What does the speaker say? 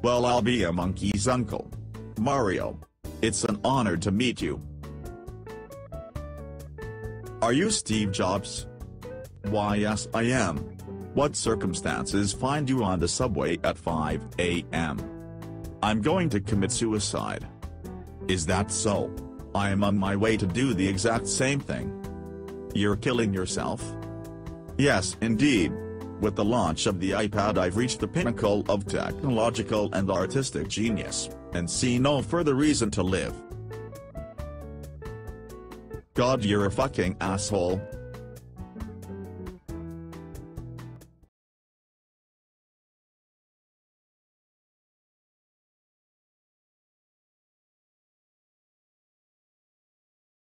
Well, I'll be a monkey's uncle. Mario. It's an honor to meet you. Are you Steve Jobs? Why, yes, I am. What circumstances find you on the subway at 5 a.m.? I'm going to commit suicide. Is that so? I am on my way to do the exact same thing. You're killing yourself? Yes, indeed. With the launch of the iPad, I've reached the pinnacle of technological and artistic genius, and see no further reason to live. God, you're a fucking asshole.